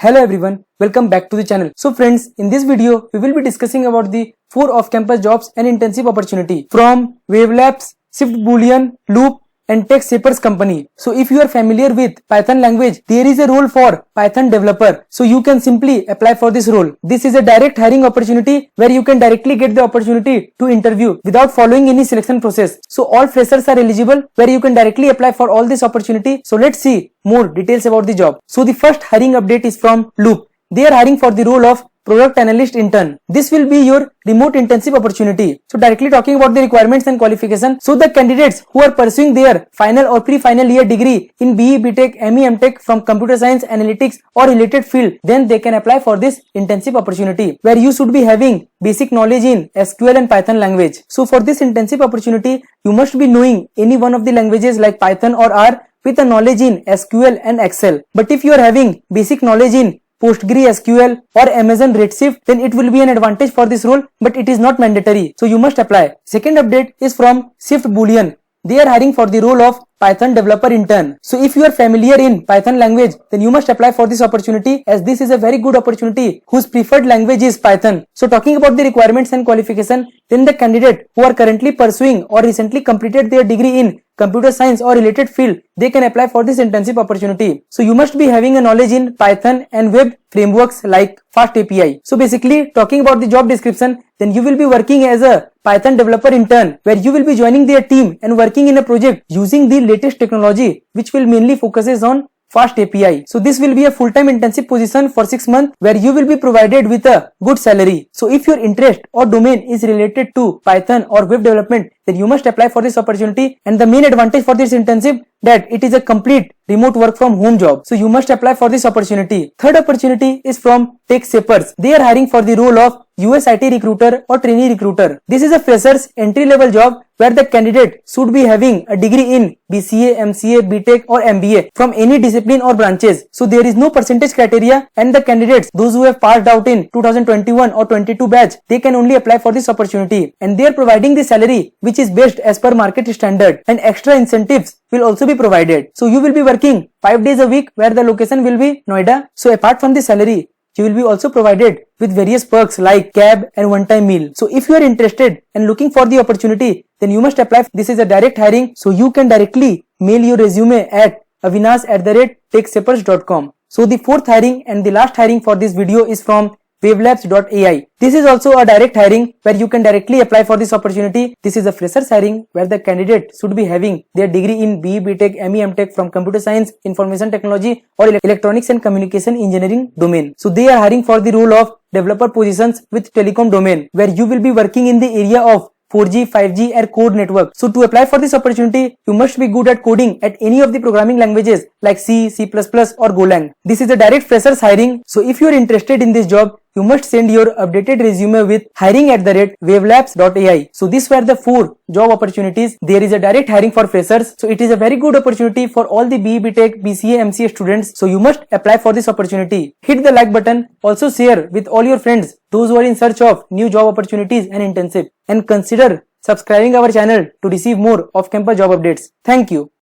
Hello everyone, welcome back to the channel. So friends, in this video, we will be discussing about the 4 off-campus jobs and internship opportunity from Wavelabs, Shift Boolean, Loop and TechShapers company. So if you are familiar with Python language, there is a role for Python developer. So you can simply apply for this role. This is a direct hiring opportunity where you can directly get the opportunity to interview without following any selection process. So all freshers are eligible where you can directly apply for all this opportunity. So let's see more details about the job. So the first hiring update is from Loop. They are hiring for the role of Product Analyst Intern. This will be your remote internship opportunity. So directly talking about the requirements and qualifications. So the candidates who are pursuing their final or pre-final year degree in BE, BTech, ME, MTech from computer science, analytics or related field, then they can apply for this internship opportunity where you should be having basic knowledge in SQL and Python language. So for this internship opportunity, you must be knowing any one of the languages like Python or R with a knowledge in SQL and Excel. But if you are having basic knowledge in PostgreSQL or Amazon Redshift, then it will be an advantage for this role, but it is not mandatory. So you must apply. Second update is from Shift Boolean. They are hiring for the role of Python developer intern. So if you are familiar in Python language, then you must apply for this opportunity as this is a very good opportunity whose preferred language is Python. So talking about the requirements and qualification, then the candidate who are currently pursuing or recently completed their degree in computer science or related field, they can apply for this internship opportunity. So you must be having a knowledge in Python and web frameworks like Fast API. So basically talking about the job description, then you will be working as a Python developer intern where you will be joining their team and working in a project using the latest technology which will mainly focuses on Fast API. So this will be a full-time internship position for 6 months where you will be provided with a good salary. So if your interest or domain is related to Python or web development, then you must apply for this opportunity. And the main advantage for this internship that it is a complete remote work from home job. So you must apply for this opportunity. Third opportunity is from TechShapers. They are hiring for the role of US IT recruiter or trainee recruiter. This is a freshers entry level job where the candidate should be having a degree in BCA, MCA, BTech or MBA from any discipline or branches. So there is no percentage criteria and the candidates, those who have passed out in 2021 or 22 batch, they can only apply for this opportunity. And they are providing the salary which is based as per market standard and extra incentives will also be provided. So you will be working 5 days a week where the location will be Noida. So apart from the salary, you will be also provided with various perks like cab and one-time meal. So if you are interested and looking for the opportunity, then you must apply. This is a direct hiring. So you can directly mail your resume at avinash@techshapers.com. So the fourth hiring and the last hiring for this video is from Wavelabs.ai. This is also a direct hiring where you can directly apply for this opportunity. This is a freshers hiring where the candidate should be having their degree in BE, BTech, ME, MTech from computer science, information technology or electronics and communication engineering domain. So they are hiring for the role of developer positions with telecom domain where you will be working in the area of 4G, 5G or code network. So to apply for this opportunity, you must be good at coding at any of the programming languages like C, C++ or Golang. This is a direct freshers hiring. So if you are interested in this job, you must send your updated resume with hiring@wavelabs.ai. So these were the 4 job opportunities. There is a direct hiring for freshers. So it is a very good opportunity for all the BE, BTech, BCA, MCA students. So you must apply for this opportunity. Hit the like button. Also share with all your friends, those who are in search of new job opportunities and internship. And consider subscribing our channel to receive more off-campus job updates. Thank you.